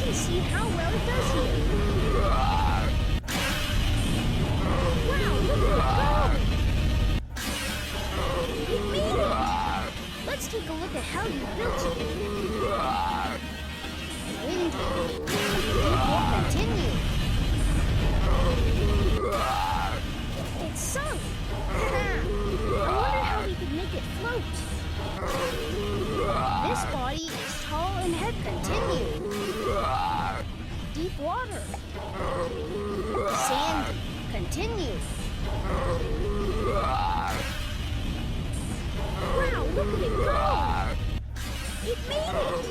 can see how well it does here. Wow, look at it go! You made it! Let's take a look at how you built it. Windy. It will continue. It's sunk. I wonder how we could make it float. This body is tall and head continue. Deep water. Sandy. Continue. Wow, look at it go! It made it!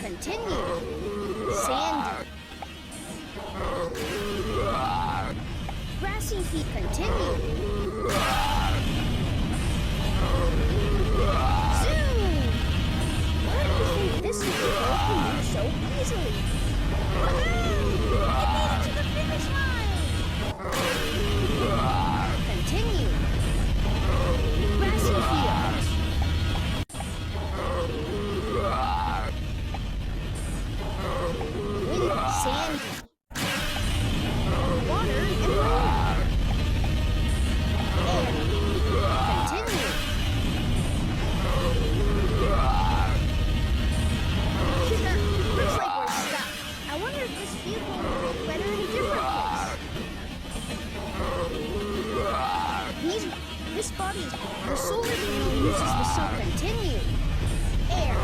Continue. Sandy. Grassy feet continue. Zoom! Why do you think this vehicle can move so easily? Woohoo! It made it to the finish line! Continue. Grassy fields. Wind, sandy. Water and land. Air. Continue. Looks like we're stuck. I wonder if this vehicle will work better in a different place. This body, the solar panel uses the sun. Continue. Air.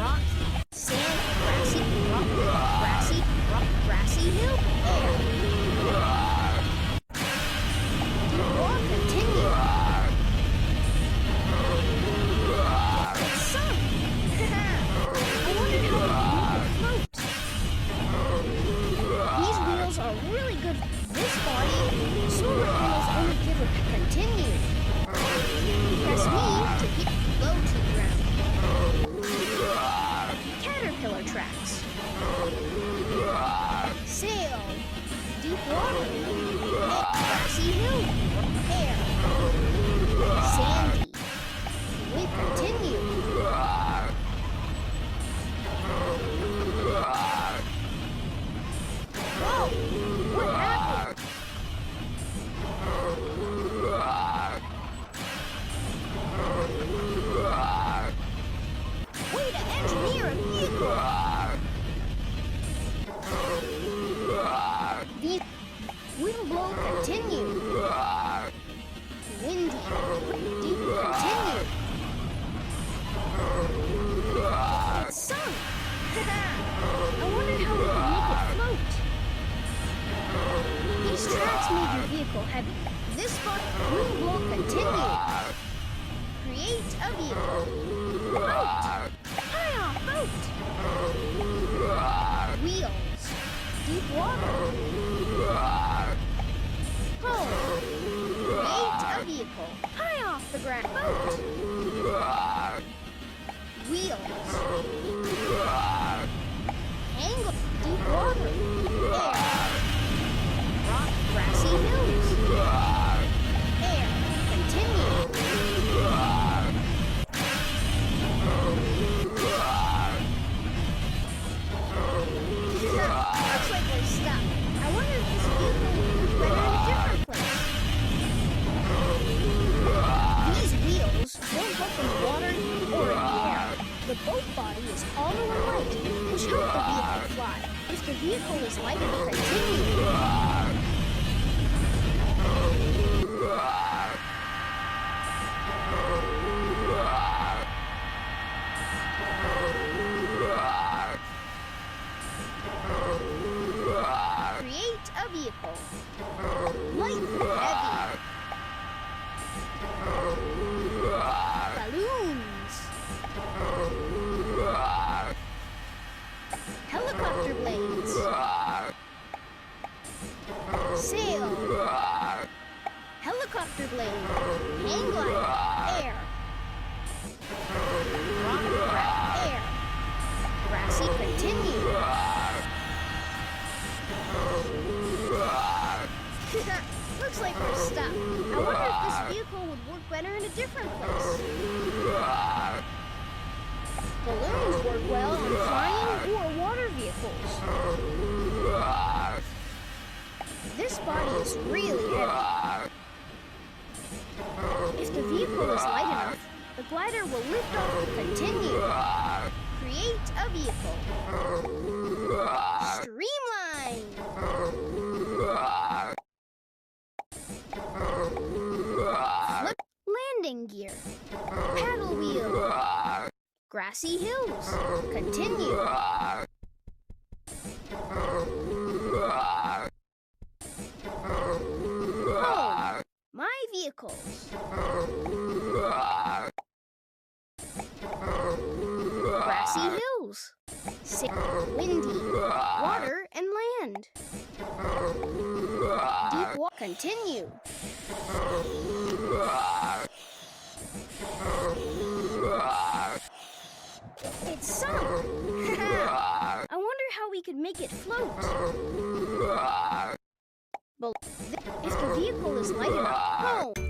Rock. Sand. Grassy. Rock. Grassy. Rock. Grassy hill. Air. Deep water. Continue. It's sunk. I wonder how we can make it float. These wheels are really good. This body, solar panels only give a continue. Press me to get low to the ground. Caterpillar tracks. Sail. Deep water. Grassy hill. Air. Sandy. We continue. Whoa! What happened? Way to engineer a vehicle! Wind blow continue. Windy. Deep continue. It's sunk. I wonder how we can make it float. These tracks made your vehicle heavy. This spot will blow continue. Create a vehicle. Boat. High off boat. Wheels. Deep water. Home. Create a vehicle. High off the ground. Boat. Wheels. Angle. Deep water. Air. Rock, grassy hills. Air. Continue. Looks like we're stuck. I wonder if this vehicle will work better in a different place. These wheels don't help in the water or in the air. The boat body is hollow and light, which helps the vehicle fly. If the vehicle is light, it will continue. Create a vehicle. Light and heavy. Balloons. Helicopter blades. Sail. Helicopter glider will lift off and continue. Create a vehicle. Streamline. Flip landing gear. Paddle wheel. Grassy hills. Continue. Home. My vehicles. Grassy hills. Windy. Water and land. Deep water. Continue. It's sunk. I wonder how we could make it float. But if the vehicle is light enough, home.